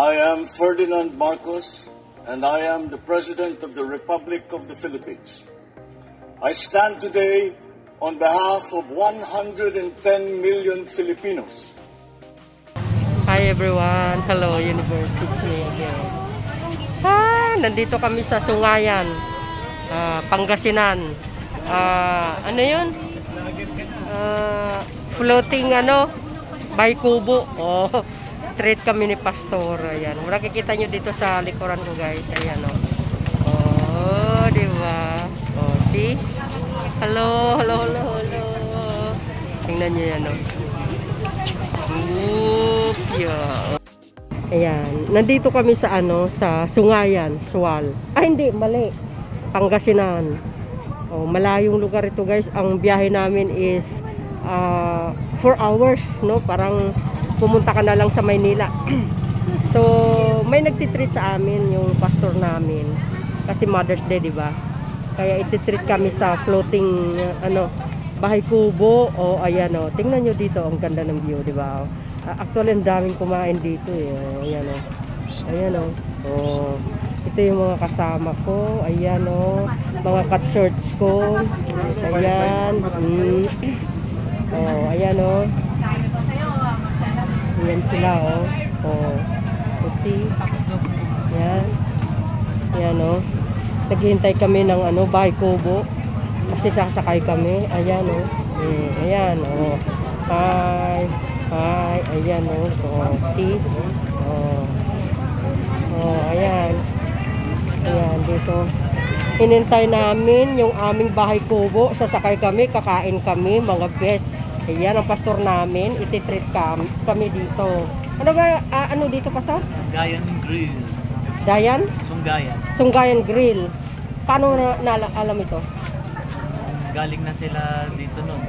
I am Ferdinand Marcos, and I am the President of the Republic of the Philippines. I stand today on behalf of 110 million Filipinos. Hi everyone! Hello Universe! It's me again. Nandito kami sa Sungayan, Pangasinan. Ano yun? Floating by kubo. Treat kami ni Pastor. Ayan. Makikita nyo dito sa likuran ko guys. Ayan diba? See? Hello. Tingnan nyo yan Ayan. Nandito kami sa sa Sungayan, Sual. Hindi, mali. Pangasinan. Malayong lugar ito guys. Ang biyahe namin is 4 hours, no? Parang pumunta ka na lang sa Maynila. So, may nagtitreat sa amin yung pastor namin. Kasi Mother's Day, di ba? Kaya ititreat kami sa floating bahay kubo. Ayan tingnan nyo dito, ang ganda ng view, di ba? Actually, ang daming kumain dito eh. Ayan ito yung mga kasama ko. Ayan mga cut-shirts ko. Ayan. Ayan Ayan sila see? Ayan naghihintay kami ng bahay kubo kasi sasakay kami. Ayan ayan hi ayan see? Ayan dito hinintay namin yung aming bahay kubo, sasakay kami, kakain kami mga best. Ayan ang pastor namin, ititreat kami dito. Ano ba, dito pastor? Sunggayan Grill. Dayan? Sunggayan Grill. Paano alam ito? Galing na sila dito nun.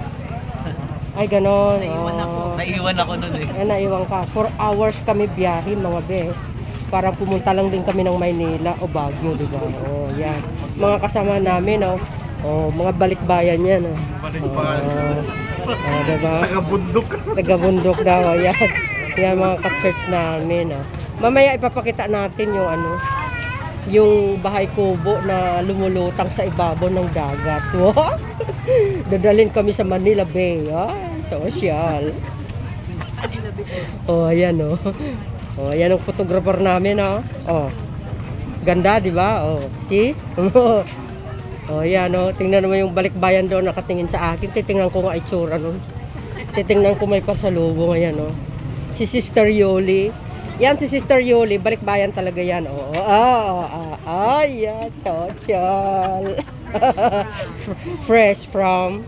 Ay, ganon. Naiwan ako nun eh. Naiwan ka. 4 hours kami biyahe mga bes. Parang pumunta lang din kami ng Maynila o Baguio, di ba? Yan. Mga kasama namin, mga balikbayan yan. Diba? Taga-bundok daw. Yan mga cut-shirts namin. Mamaya ipapakita natin yung bahay kubo na lumulutang sa ibabaw ng dagat. Dadalhin kami sa Manila Bay. Social. Ayan ayan ang photographer namin. Ganda, di ba? See? Ayan tingnan naman yung balikbayan doon nakatingin sa akin. Titingnan ko nga itsura nun. Titingnan ko may pasalubong. Ayan si Sister Yoli. Yan si Sister Yoli, balikbayan talaga yan. Ayan, social. Fresh from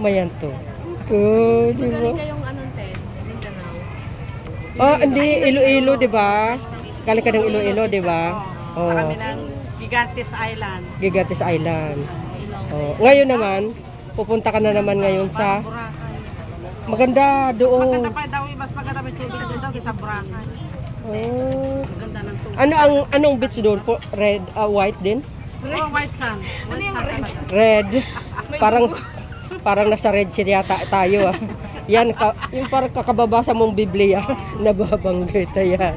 Mayanto. Di ba? Hindi, Iloilo, di ba? Galing ka ng Iloilo, di ba? Kami ng Gigantes Island. Ngayon naman, pupunta ka na naman ngayon sa maganda doon. Maganda pa daw, mas maganda may tubig doon daw kaysa Boracay. Maganda ng tubig. Anong beach doon? Red, white din? White sand. Red. Parang nasa Red Sea yata tayo. Yan, yung parang kakababasa mong Biblia. Nababanggit. Yan.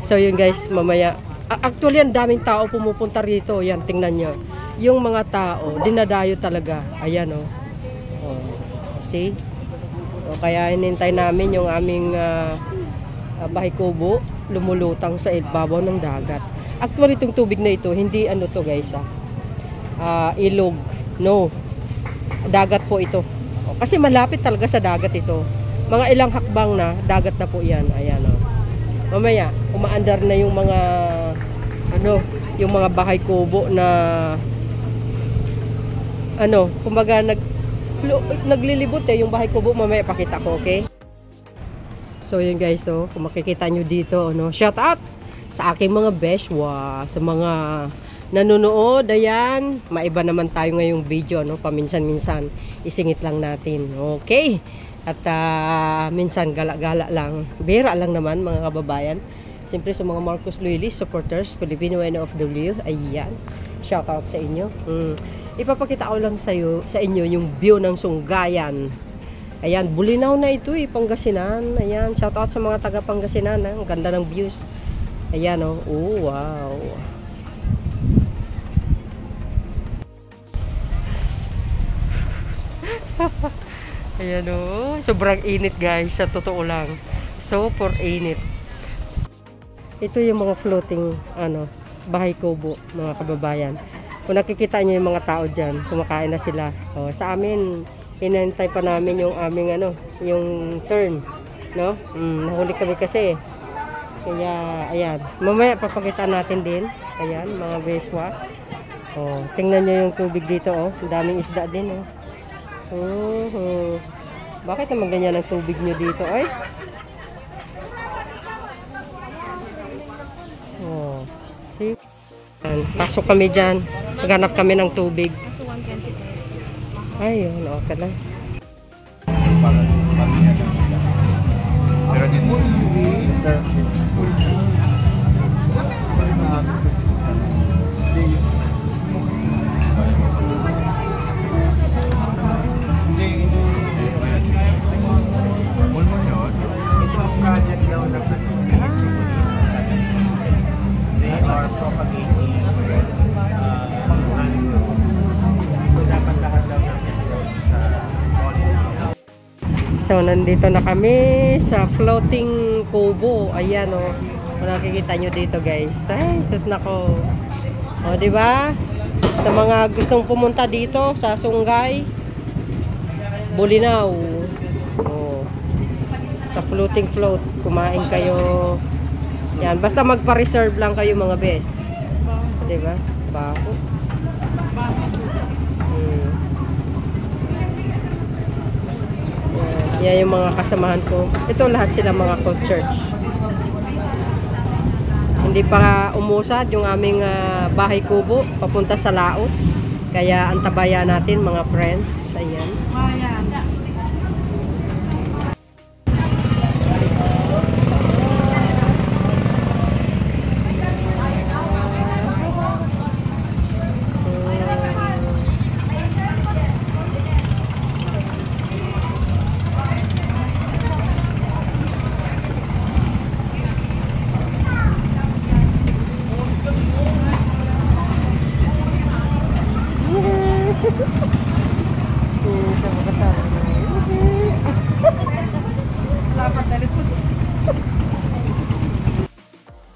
So yun guys, mamaya. Actually, ang daming tao pumupunta rito. Yan, tingnan nyo. Yung mga tao, dinadayo talaga. Ayan see? Kaya hinintay namin yung aming bahay kubo lumulutang sa ibabaw ng dagat. Actually, itong tubig na ito, hindi to guys ilog. No. Dagat po ito. Kasi malapit talaga sa dagat ito. Mga ilang hakbang na, dagat na po yan. Ayan Mamaya, umaandar na yung mga yung mga bahay kubo na kumbaga naglilibot yung bahay kubo. Mamaya pakita ko, okay? So yun guys, kung makikita nyo dito, shout out sa aking mga beshwa, sa mga nanonood. Ayan, maiba naman tayo ngayong video, paminsan-minsan isingit lang natin, okay? At minsan gala-gala lang, bira lang naman mga kababayan. Siyempre sa mga Marcos Loyalist supporters, Filipino NFW, ayan, shout out sa inyo. Ipapakita ko lang sa inyo yung view ng Sungayan. Ayan, Bulinaw na ito eh, Pangasinan. Ayan, shout out sa mga taga Pangasinan. Ang ganda ng views. Ayan oh, oh wow. Ayan oh, sobrang init guys, sa totoo lang. Super init. Ito yung mga floating, bahay kubo, mga kababayan. Kung nakikita niyo yung mga tao dyan, kumakain na sila. O, sa amin, hinantay pa namin yung aming, yung turn. No? Nahuli kami kasi. Kaya, ayan. Mamaya papakita natin din. Ayan, mga beswa. O, tingnan nyo yung tubig dito, oh. Ang daming isda din, oh. Bakit naman ganyan ang tubig nyo dito, ay? Oh, see? Pasok kami dyan. Maghanap kami ng tubig. Ayun, okay lang. So, nandito na kami sa floating kubo. Ayan, oh. Kung nakikita nyo dito, guys. Ay, sus nako. O, diba? Sa mga gustong pumunta dito sa Sungay, Bulinaw. O, sa floating float, kumain kayo. Yan, basta magpa-reserve lang kayo mga bes. Diba? Baho. Yan yung mga kasamahan ko. Ito lahat sila mga co-church. Hindi pa umusad yung aming bahay kubo papunta sa laot. Kaya antabayan natin mga friends. Ayan.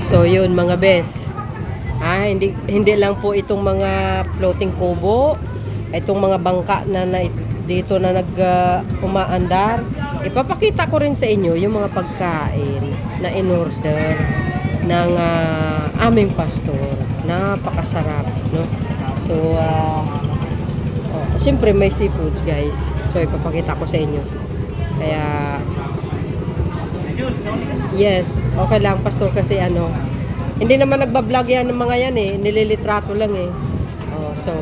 So yun mga bes. Hindi lang po itong mga floating kubo, itong mga bangka na dito na umaandar. Ipapakita ko rin sa inyo yung mga pagkain na in-order ng aming pastor. Napakasarap, no? So siyempre may seafoods guys. So ipapakita ko sa inyo. Kaya yes, okay lang pastor kasi hindi naman nagba-vlog yan ng mga yan eh, nililitrato lang eh. So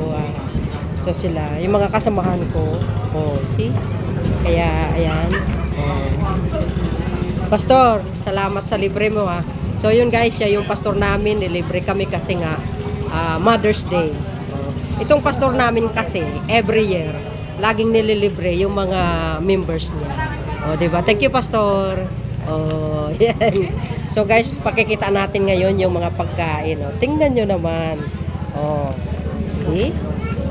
sila, yung mga kasamahan ko. See? Kaya ayan. Pastor, salamat sa libre mo ha. So yun guys, siya yung pastor namin, nilibre kami kasi nga Mother's Day. Itong pastor namin kasi every year laging nililibre yung mga members niya. Diba? Thank you pastor. Yan. So guys, pakikita natin ngayon yung mga pagkain. Tingnan nyo naman. See?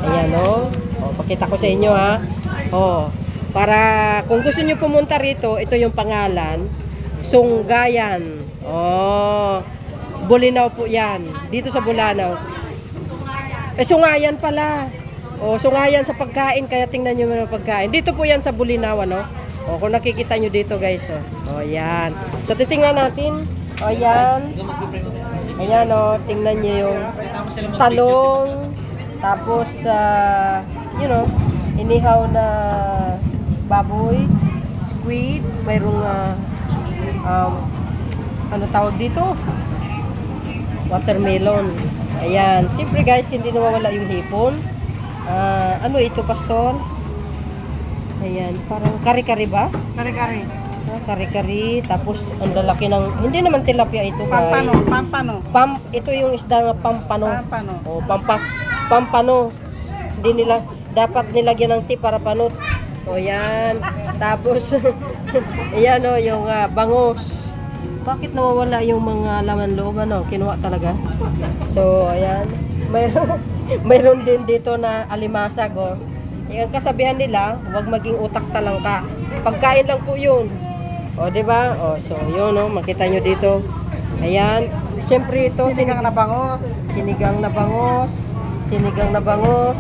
Ayan pakita ko sa inyo ha. Para kung gusto nyo pumunta rito, ito yung pangalan. Sunggayan. Bulinaw po yan. Dito sa Bulanaw. Sungayan pala. Sungayan sa pagkain. Kaya tingnan nyo mga pagkain. Dito po yan sa Bulinaw, kung nakikita nyo dito guys. Yan. So titingnan natin. Yan. Ayan tingnan nyo yung talong. Tapos inihaw na baboy, squid, mayroong ano tawag dito? Watermelon. Ayan. Siyempre guys, hindi nawawala yung hipon. Ano ito, pastor? Ayan, parang kari-kari ba? Kari-kari. Kari-kari, tapos ang lalaki ng, hindi naman tilapia ito guys. Pampano. Ito yung isda ng pampano. Pampano. Pampano. Hindi nila, dapat nilagyan ng tip para panot. O yan. Tapos, ayan o, yung bangus. Bakit nawawala yung mga laman loob? Ano? Kinuha talaga. So, ayan. Mayroon din dito na alimasag. O. Yung kasabihan nila, huwag maging utak talangka. Pagkain lang po yun. O, diba? O, so, yun o. Makita nyo dito. Ayan. Siyempre ito, sinigang na bangos. Sinigang na bangos. Sinigang na bangos.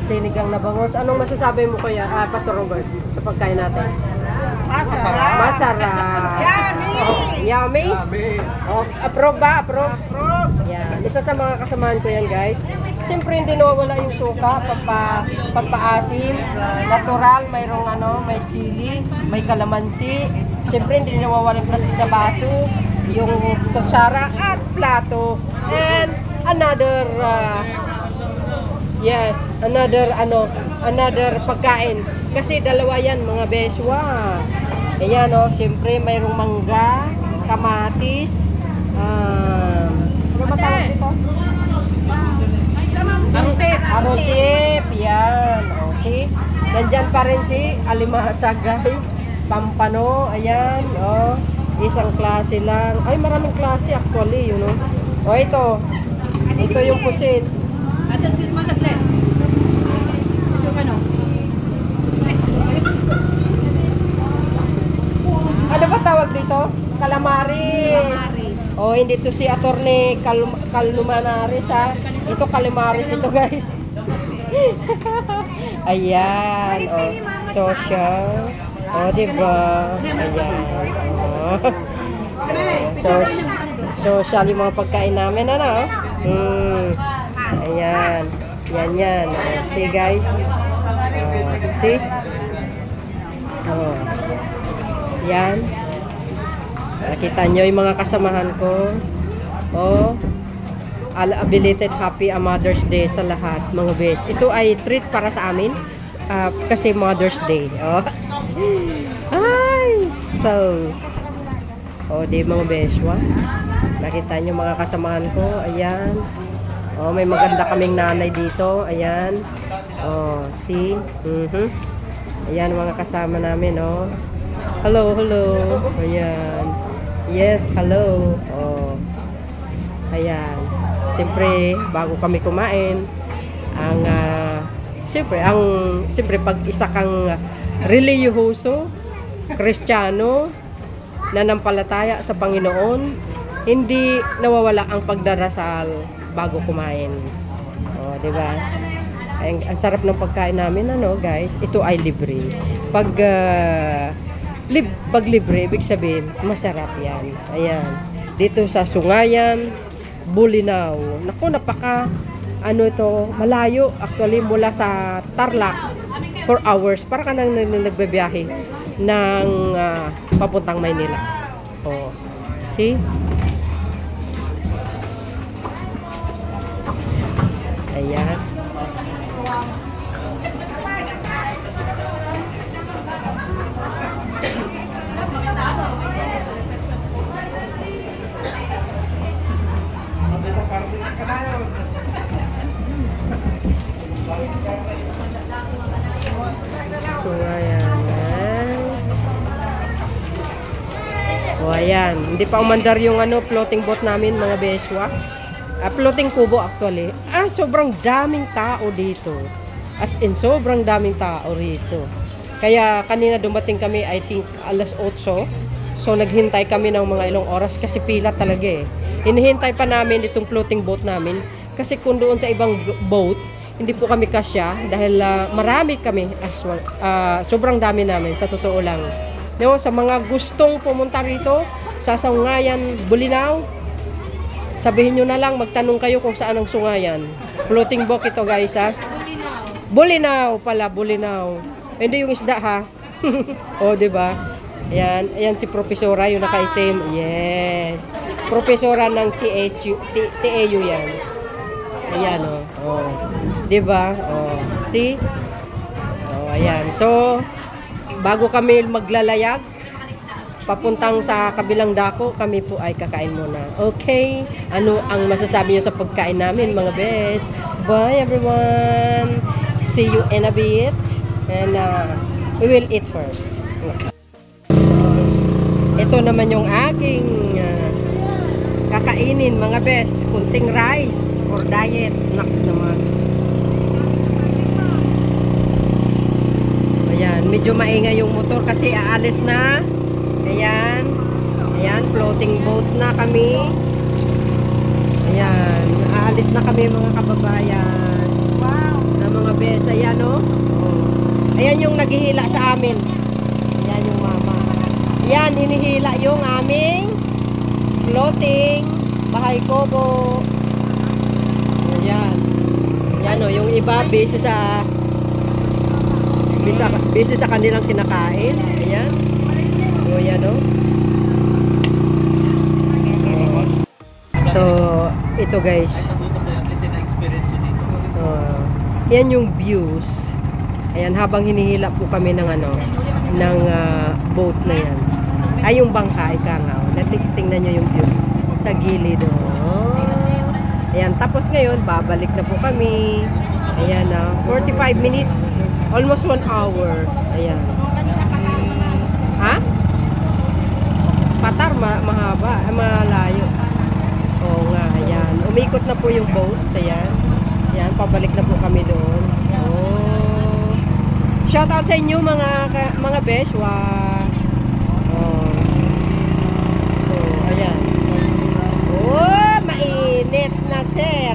Sinigang na bangos. Anong masasabi mo kuya, Pastor Robert, sa pagkain natin? Masarap. Masarap. Yummy. Yummy? Oh, approve ba? Approve? Approve. Yan. Isa sa mga kasamahan ko yan, guys. Siyempre hindi nawawala yung suka, pampaasim, natural, mayroong may sili, may kalamansi. Siyempre hindi nawawala yung plastic na baso, yung kutsara at plato. And another another pagkain. Kasi dalawa yan mga beswa. Ayan o, siyempre mayroong mangga, kamatis, ano ba tawag dito? Arosip, yan. O, see? Nandyan pa rin si alimasag, guys. Pampano, ayan. O, isang klase lang. Ay, maraming klase actually, yun o. O, ito. Ito yung pusit. Ano ba tawag dito? Calamaris. Oh, hindi to si Attorney Calumanaris ha. Ito Calamaris ito, guys. Ayan, oh. Social. Oh, diba? Ayan. Oh. Social yung mga pagkain namin, ano? Ayan. Yan. See, guys. See? Oh. Yan. Nakita nyo yung mga kasamahan ko. Oh. Belated Happy Mother's Day sa lahat, mga best. Ito ay treat para sa amin. Kasi Mother's Day. Oh. Ay, sauce. Oh, di mga beswa. Nakita nyo mga kasamahan ko. Ayan. Oh, may maganda kaming nanay dito. Ayan. Oh, see? Ayan mga kasama namin, oh. Hello. Ayan. Yes, hello. Oh. Ayan. Siyempre, bago kami kumain, siyempre pag isa kang relihiyoso, Kristiyano, nanampalataya sa Panginoon, hindi nawawala ang pagdarasal bago kumain. Oh, di ba? Ang sarap ng pagkain namin, guys. Ito ay libre. Pag libre, ibig sabihin, masarap yan. Ayan. Dito sa Sungayan, Bulinaw. Naku, malayo. Actually, mula sa Tarlac, 4 hours. Para ka nang nagbabiyahe ng papuntang Maynila. Oh. See? Ayan. So, ayan. O, ayan. Hindi pa umandar yung floating boat namin, mga beswa. Floating kubo actually. Sobrang daming tao dito. As in, sobrang daming tao rito. Kaya kanina dumating kami, I think, alas 8. So, naghintay kami ng mga ilang oras kasi pila talaga eh. Hinihintay pa namin itong floating boat namin. Kasi kung doon sa ibang boat, hindi po kami kasya dahil marami kami as well. Sobrang dami namin, sa totoo lang. No, sa mga gustong pumunta rito, sa Sungayan, Bulinaw, sabihin nyo na lang, magtanong kayo kung saan ang Sungayan. Floating boat ito, guys, ha? Bulinaw pala, Bulinaw. Hindi yung isda, ha? O, diba? Ayan si Profesora, yung nakaitim. Yes. Profesora ng TAU yan. Ayan, o. Oh. Diba? Oh. See? Oh, ayan. So, bago kami maglalayag, papuntang sa kabilang dako, kami po ay kakain muna. Okay? Ano ang masasabi nyo sa pagkain namin, mga best? Bye, everyone! See you in a bit. And, We will eat first. Ito naman yung aking kakainin mga bes. Kunting rice for diet. Naks naman. Ayan, medyo maingay yung motor kasi aalis na. Ayan. Ayan, floating boat na kami. Ayan, aalis na kami mga kababayan. Wow. Na mga bes, ayan o. Ayan yung naghihila sa amin. Ayan yung mama. Ayan, hinihila yung aming floating bahay kubo. Ayan. Ayan o, yung iba busy sa kanilang kinakain. Ayan. O, ayan o. So, ito guys. Yan yung views. Ayan, habang hinihila po kami ng boat na yan. Ay, yung bangka, ika nga. Tingnan nyo yung views sa gilid. Ayan, tapos ngayon, babalik na po kami. Ayan na, 45 minutes. Almost 1 hour. Ayan. Ha? Patar, mahaba. Malayo. Oo nga, ayan. Umikot na po yung boat. Ayan. Ayan, pabalik na po kami doon. Oh. Shout out sa inyo mga besh. Wow. Oh. So, ayan. Oh, mainit na, sir.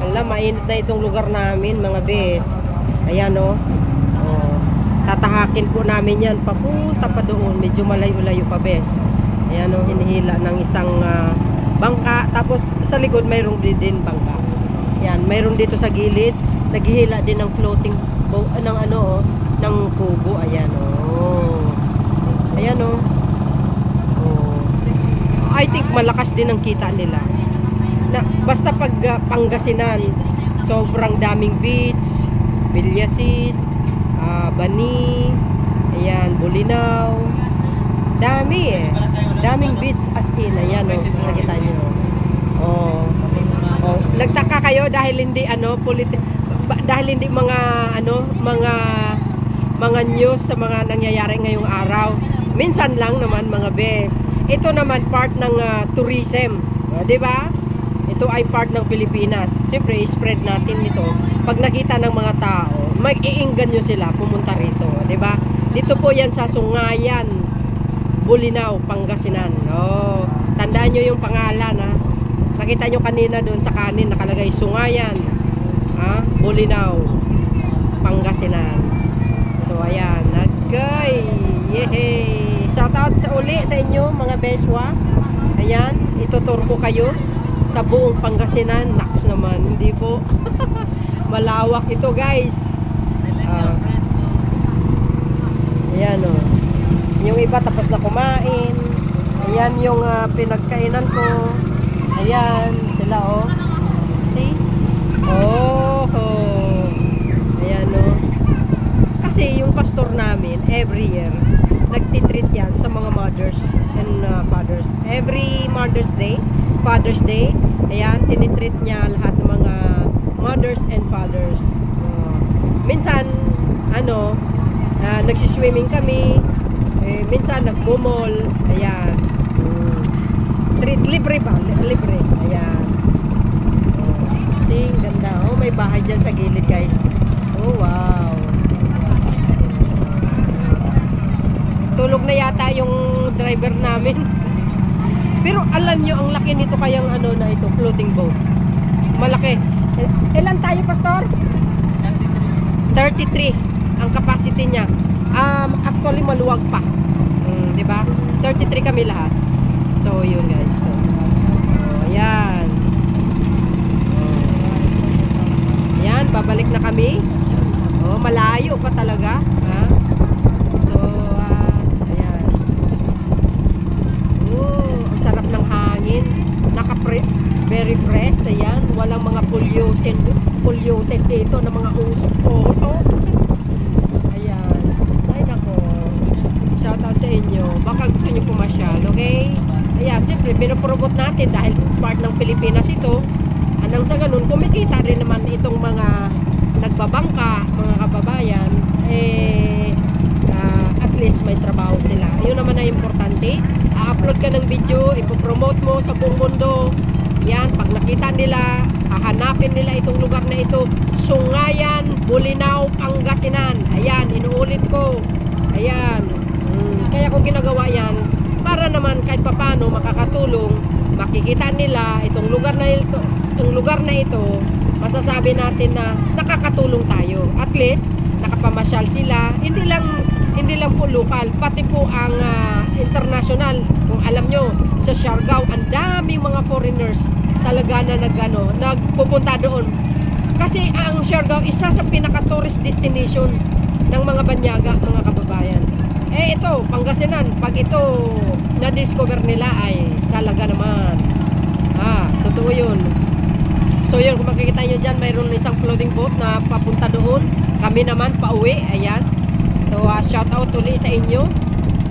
Alam, mainit na itong lugar namin, mga besh. Ayan, oh. Oh. Tatahakin po namin yan. Papunta pa doon. Medyo malayo-layo pa, besh. Ayan, oh, hinihila ng isang bangka. Tapos, sa likod, mayroong din bangka. Ayan, mayroon dito sa gilid. Naghihila din ng floating boat, ng kubo. Ayan, oh. Ayan, oh. Oh. I think malakas din ang kita nila. Basta pag Pangasinan, sobrang daming beach, Bilyasis, Bani, ayan, Bulinaw. Dami eh. Daming beach as in. Ayan, oh. Nakita nyo. Oh. Oh. Nagtaka kayo dahil hindi dahil hindi mga news sa mga nangyayari ngayong araw. Minsan lang naman mga bes. Ito naman part ng tourism, 'di ba? Ito ay part ng Pilipinas. Siyempre, i-spread natin ito. Pag nakita ng mga tao, mag-iingganyo sila pumunta rito, 'di ba? Dito po 'yan sa Sungayan, Bulinaw, Pangasinan. Oh, tandaan nyo yung pangalan, ha. Nakita nyo kanina doon sa kanin nakalagay Sungayan, Bulinaw, Pangasinan. So ayan, nagkay. Yehey! Shout out sa uli sa inyo mga beswa. Ayan, itutur ko kayo sa buong Pangasinan. Naks naman, hindi po. Malawak ito, guys. Ayan, oh. Yung iba tapos na kumain. Ayan yung pinagkainan ko. Ayan, sila, oh. See? Oh, oh. Ayan, oh. Kasi yung pastor namin, every year, nagtitreat yan sa mga mothers and fathers. Every Mother's Day, Father's Day, ayan, tinitreat niya lahat ng mga mothers and fathers. Minsan, nagsiswimming kami, minsan nagmumol, ayan. Treat, libre ba? Libre, ayan. See, ganda. Oh, may bahay dyan sa gilid, guys. Oh, wow. Tulog na yata yung driver namin. Pero alam nyo, ang laki nito kayang na ito, floating boat. Malaki. Ilan tayo, Pastor? 33 ang capacity niya. Actually, maluwag pa. Diba? 33 kami lahat. So, yun guys. So, ayan. Ayan, babalik na kami. Oh, malayo pa talaga. Ha? So, ayan. Oh, ang sarap ng hangin. Very fresh. Ayan. Walang mga polluted dito na mga usok-usok. Ayan. Ay, nako. Shout out sa inyo. Baka gusto nyo pumasyal, okay? Ayan, siyempre, pinopromote natin dahil part ng Pilipinas ito. Anong sa ganun, kumikita rin naman itong mga nagbabangka, mga kababayan, at least may trabaho sila. Yun naman ang importante. I-upload ka ng video, ipopromote mo sa buong mundo. Yan, pag nakita nila, hahanapin nila itong lugar na ito. Sungayan, Bolinao, Pangasinan. Ayan, inuulit ko. Ayan. Kaya ko ginagawa yan para naman kahit papano makakatulong, makikita nila itong lugar na ito, masasabi natin na nakakatulong tayo. At least nakapamasyal sila, hindi lang po lokal, pati po ang international. Kung alam nyo, sa Siargao, ang daming mga foreigners talaga na nagpupunta doon. Kasi ang Siargao, isa sa pinaka-tourist destination ng mga banyaga, mga kababayan. Ito, Pangasinan, pag ito na-discover nila ay talaga naman. Totoo yun. So yun, kung makikita nyo dyan, mayroon isang floating boat na papunta doon. Kami naman, pauwi. Ayan. So, shout out ulit sa inyo.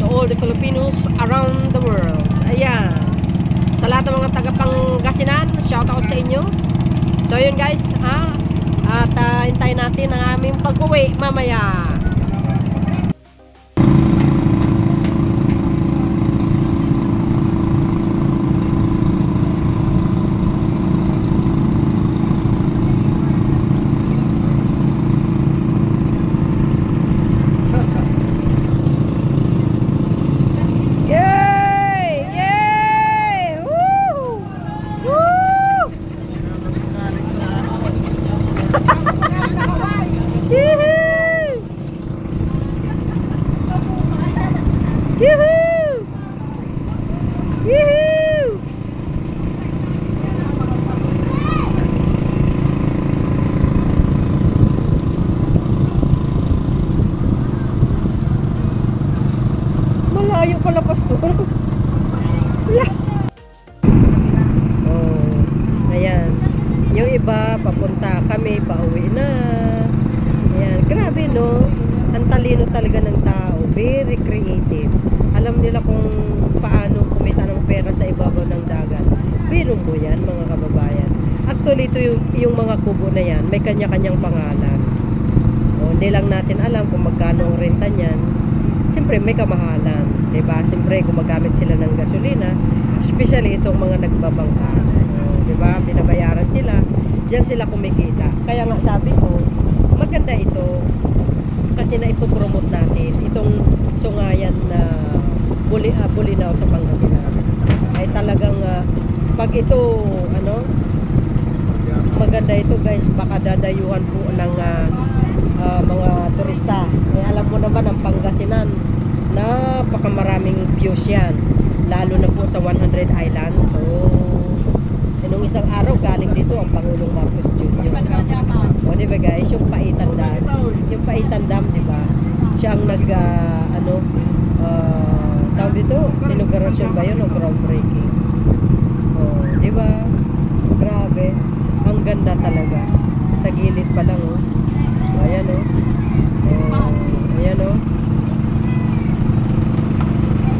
To all the Filipinos around the world. Ayan. Sa lahat ng mga taga-Pangasinan, shout out sa inyo. So yun guys, at hintayin natin ang aming pag-uwi mamaya. Malayo pala, pastor. Ayan. Yung iba, papunta kami, pauwi na. Ayan. Grabe, no? Ang talino talaga ng tao. Very creative. Alam nila kung paano kumita ng pera sa ibabaw ng dagat. Biro mo yan, mga kababayan. Actually, ito yung mga kubo na yan. May kanya-kanyang pangalan. Hindi lang natin alam kung magkano ang renta niyan. Siyempre, may kamahalan. Diba? Siyempre, gumagamit sila ng gasolina. Especially itong mga nagbabangka. Diba? Binabayaran sila. Diyan sila kumikita. Kaya nga sabi ko, maganda ito. Kasi na ipopromote natin itong sungayan na Bolinao sa Pangasinan. Ay talagang pag ito maganda ito guys, baka dadayuhan po ng mga turista. Alam mo naman ang Pangasinan, napakamaraming views yan, lalo na po sa 100 Islands. So nung isang araw galing dito ang Pangulong Marcos Jr. O diba guys, yung Paitan Dam, diba? Siya ang tawag dito, inaugurasyon ba yun o groundbreaking? Diba? Grabe, ang ganda talaga. Sa gilid pa lang, ayan, ayan,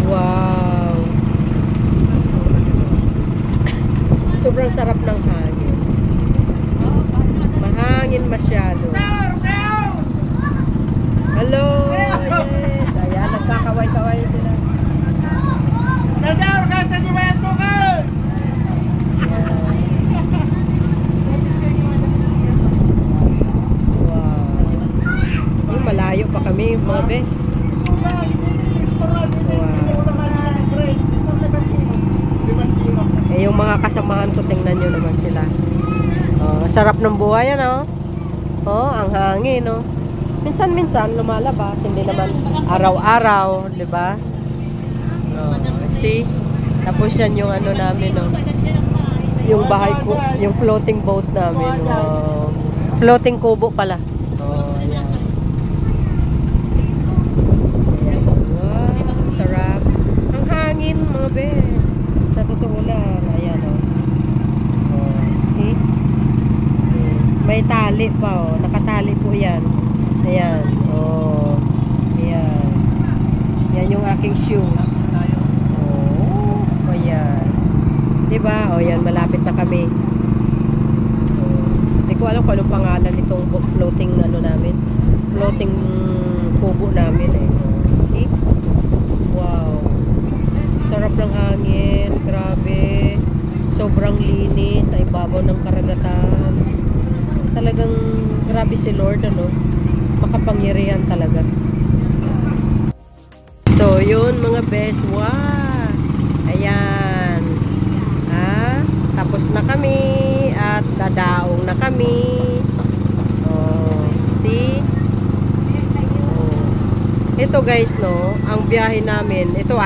wow, sobrang sarap ng hangin. Mahangin masyado. Hello, yes, ayan, nagkakaway-kaway sila. Malayo pa kami, mga bes. Yung mga kasamahan ko, tingnan nyo naman sila. Sarap ng buhay, ano? Ang hangin, no? Minsan-minsan lumalabas, hindi naman araw-araw, di ba? See? Tapos yan yung namin, no? Yung bahay ko, yung floating boat namin. Floating kubo pala. Mga bes, sa totoo lang, ayan see, may tali pa, nakatali po yan, ayan, ayan, yan yung aking shoes, ayan, diba, yan, malapit na kami. Hindi ko ko alam kung anong pangalan nitong floating ano namin. Floating kubo namin eh. See? Wow. Sarap ng hangin. Grabe. Sobrang linis sa ibabaw ng karagatan. Talagang grabe si Lord, ano? Makapangyarihan talaga. So, yun mga best. Wow! Ayan. Tapos na kami at dadaong na kami. Oh, see? Oh. Ito guys, no, ang biyahe namin, ito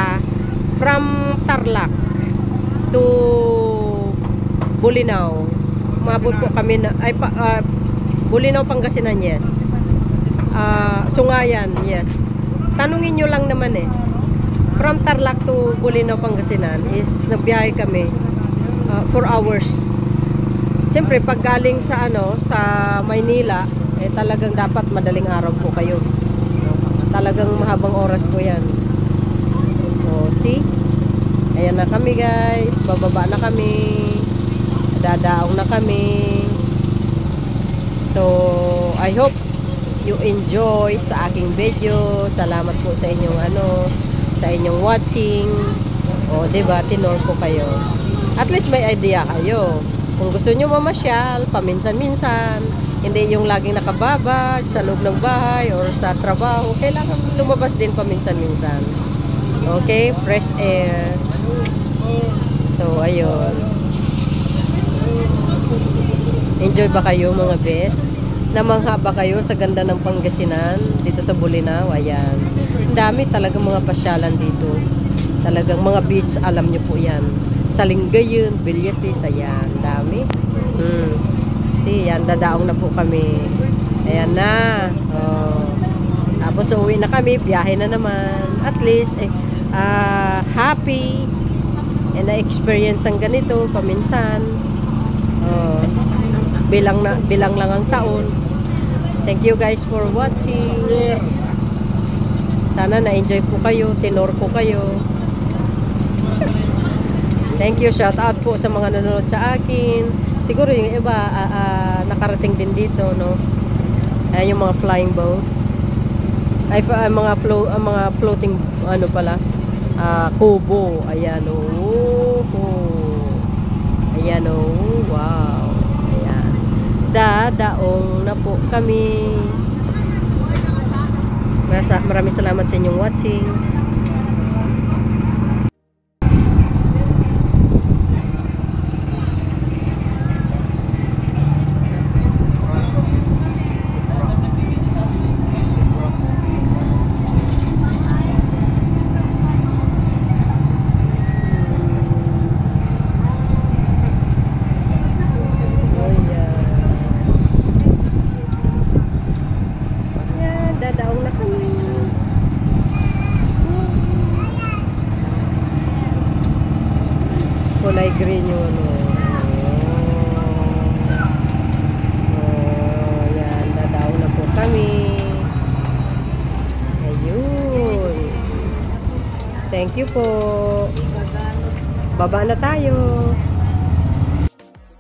from Tarlac to Bolinao. Umabot po kami na Bolinao, Pangasinan, yes. Sungayan, yes. Tanungin nyo lang naman eh. From Tarlac to Bolinao, Pangasinan is nagbiyahe kami 4 hours. Siyempre pag galing sa sa Maynila, eh talagang dapat madaling araw po kayo. Talagang mahabang oras po 'yan. Oh, see? Ayan na kami guys, bababa na kami, dadaong na kami. So, I hope you enjoy sa aking video. Salamat po sa inyong sa inyong watching. O, diba, tinor ko kayo. At least may idea kayo. Kung gusto nyo mamasyal, paminsan-minsan, hindi yung laging nakababad sa loob ng bahay or sa trabaho, kailangan lumabas din paminsan-minsan. Okay? Fresh air. So, ayun. Enjoy ba kayo mga best? Namangha ba kayo sa ganda ng Pangasinan dito sa Bolinao? Ayan. Dami talagang mga pasyalan dito. Talagang mga beach, alam nyo po yan. Salingayon, Villasis, ayan. Dami. See, yan. Dadaong na po kami. Ayan na. Oh. Tapos uwi na kami. Biyahe na naman. At least, happy and na-experience ang ganito paminsan. Bilang lang ang taon. Thank you guys for watching. Sana na-enjoy po kayo, tinor ko kayo. Thank you, shout out po sa mga nanonood sa akin. Siguro yung iba nakarating din dito, no. Ayan yung mga flying boat. Ay mga floating kubo. Ayan Ayan wow. Ayan. Dadaong na po kami. Maraming salamat sa inyong watching. Dadaong na kami. Kulay green yun. Yan. Dadaong na po kami. Ayun. Thank you po. Baba na tayo.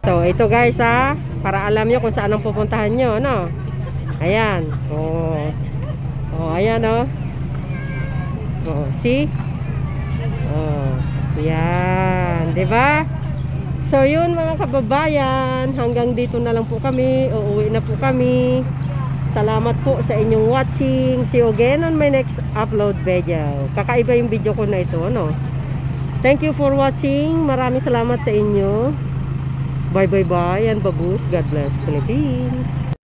So, ito guys para alam nyo kung saan ang pupuntahan nyo, no? Ayan. Ayan see? Yan, 'di ba? So, yun mga kababayan, hanggang dito na lang po kami. Uuwi na po kami. Salamat po sa inyong watching. See you again on my next upload video. Kakaiba yung video ko na ito, no? Thank you for watching. Maraming salamat sa inyo. Bye and babush. God bless Philippines.